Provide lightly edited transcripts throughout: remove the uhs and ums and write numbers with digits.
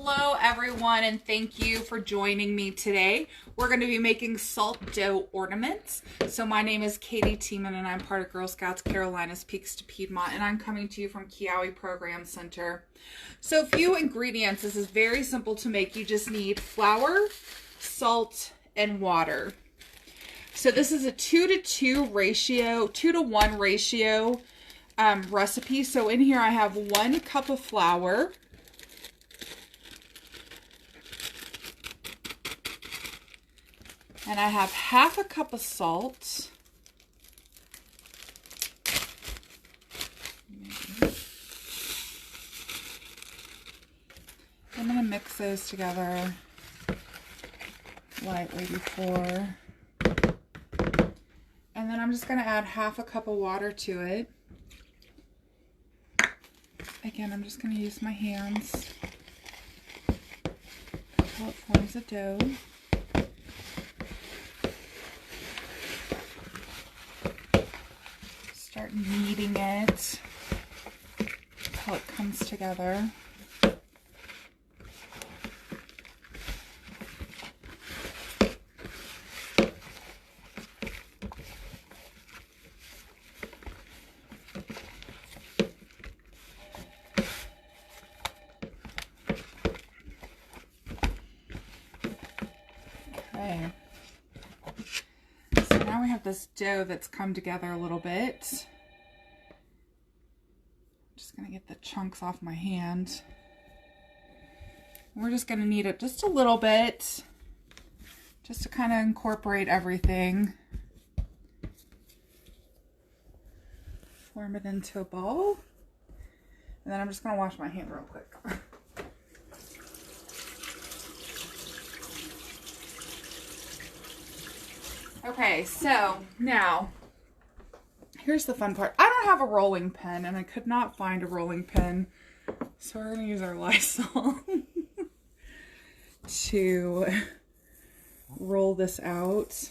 Hello everyone, and thank you for joining me today. We're going to be making salt dough ornaments. So my name is Kaydee Tiemann and I'm part of Girl Scouts Carolina's Peaks to Piedmont, and I'm coming to you from Keyauwee Program Center. So a few ingredients. This is very simple to make. You just need flour, salt, and water. So this is a 2-to-2 ratio, 2-to-1 ratio recipe. So in here I have 1 cup of flour, and I have half a cup of salt. I'm going to mix those together lightly before. And then I'm just going to add half a cup of water to it. Again, I'm just going to use my hands until it forms a dough. Start kneading it until it comes together. Okay. So now we have this dough that's come together a little bit. I'm just going to get the chunks off my hand. We're just going to knead it just a little bit, just to kind of incorporate everything. Form it into a ball. And then I'm just going to wash my hand real quick. Okay, so now, here's the fun part. I don't have a rolling pin, and I could not find a rolling pin, so we're going to use our Lysol to roll this out.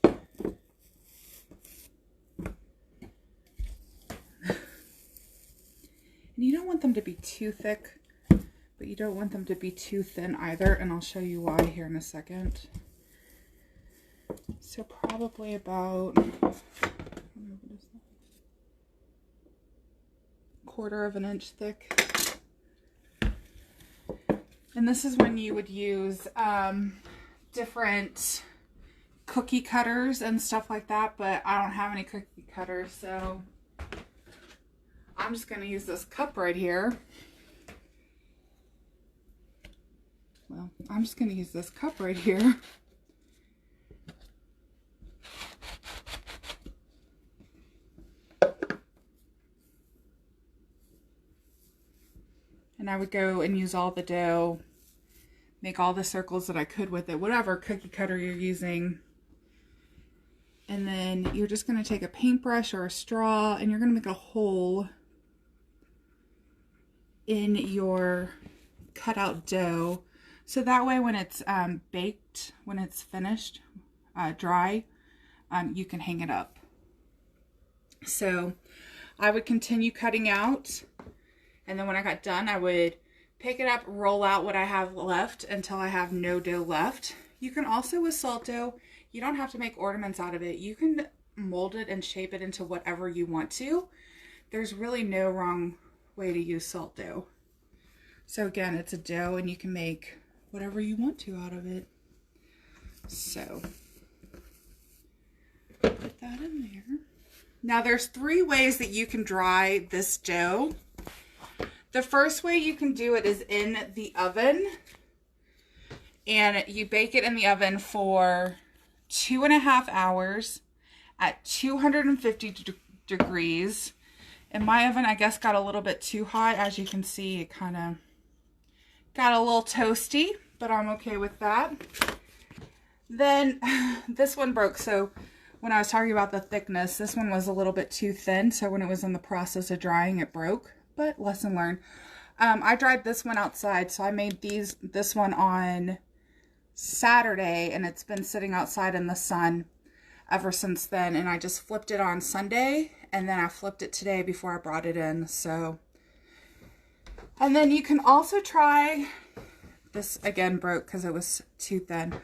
And you don't want them to be too thick, but you don't want them to be too thin either, and I'll show you why here in a second. So probably about quarter of an inch thick. And this is when you would use different cookie cutters and stuff like that, but I don't have any cookie cutters, so I'm just going to use this cup right here. Well, I'm just going to use this cup right here. And I would go and use all the dough, make all the circles that I could with it, whatever cookie cutter you're using. And then you're just going to take a paintbrush or a straw, and you're going to make a hole in your cutout dough. So that way when it's baked, when it's finished, dry, you can hang it up. So I would continue cutting out. And then when I got done, I would pick it up, roll out what I have left until I have no dough left. You can also, with salt dough, you don't have to make ornaments out of it. You can mold it and shape it into whatever you want to. There's really no wrong way to use salt dough. So again, it's a dough and you can make whatever you want to out of it. So put that in there. Now there's 3 ways that you can dry this dough. The first way you can do it is in the oven, and you bake it in the oven for 2.5 hours at 250 degrees. And my oven, I guess, got a little bit too hot. As you can see, it kind of got a little toasty, but I'm okay with that. Then this one broke, so when I was talking about the thickness, this one was a little bit too thin, so when it was in the process of drying, it broke. But lesson learned. I dried this one outside, so I made this one on Saturday, and it's been sitting outside in the sun ever since then. And I just flipped it on Sunday, and then I flipped it today before I brought it in. So And then you can also try, this again broke because it was too thin.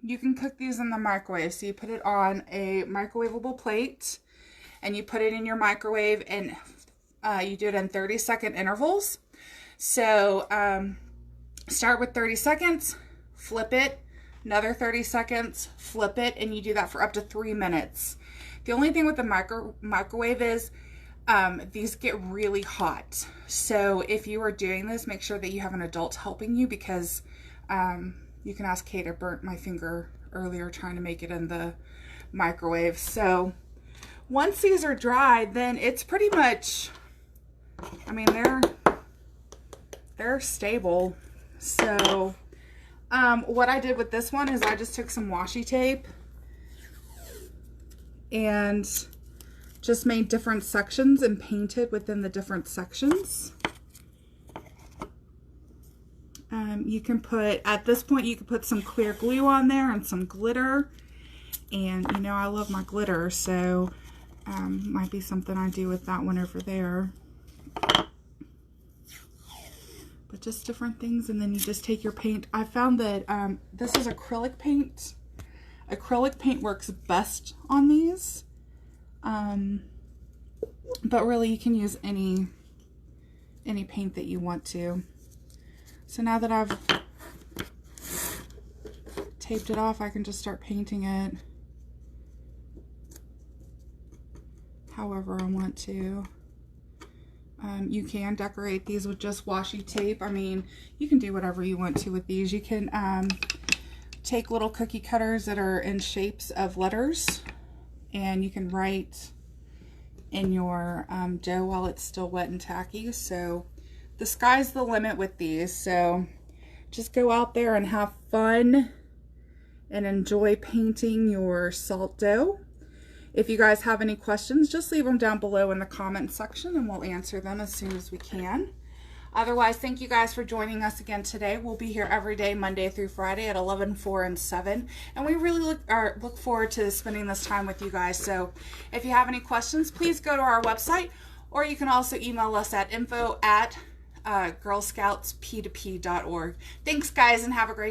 You can cook these in the microwave. So you put it on a microwavable plate and you put it in your microwave, and you do it in 30-second intervals. So start with 30 seconds, flip it, another 30 seconds, flip it, and you do that for up to 3 minutes. The only thing with the microwave is these get really hot. So if you are doing this, make sure that you have an adult helping you, because you can ask Kate, I burnt my finger earlier trying to make it in the microwave. So once these are dried, then it's pretty much, I mean, they're stable. So what I did with this one is I just took some washi tape and just made different sections and painted within the different sections. You can put, at this point, you can put some clear glue on there and some glitter. And, you know, I love my glitter, so might be something I do with that one over there. But just different things, and then you just take your paint. I found that this is acrylic paint. Acrylic paint works best on these. But really, you can use any paint that you want to. So now that I've taped it off, I can just start painting it however I want to. You can decorate these with just washi tape. I mean, you can do whatever you want to with these. You can take little cookie cutters that are in shapes of letters, and you can write in your dough while it's still wet and tacky. So the sky's the limit with these. So just go out there and have fun and enjoy painting your salt dough. If you guys have any questions, just leave them down below in the comment section and we'll answer them as soon as we can. Otherwise, thank you guys for joining us again today. We'll be here every day, Monday through Friday at 11, 4, and 7. And we really look forward to spending this time with you guys. So if you have any questions, please go to our website, or you can also email us at info@girlscoutsptop.org. Thanks, guys, and have a great day.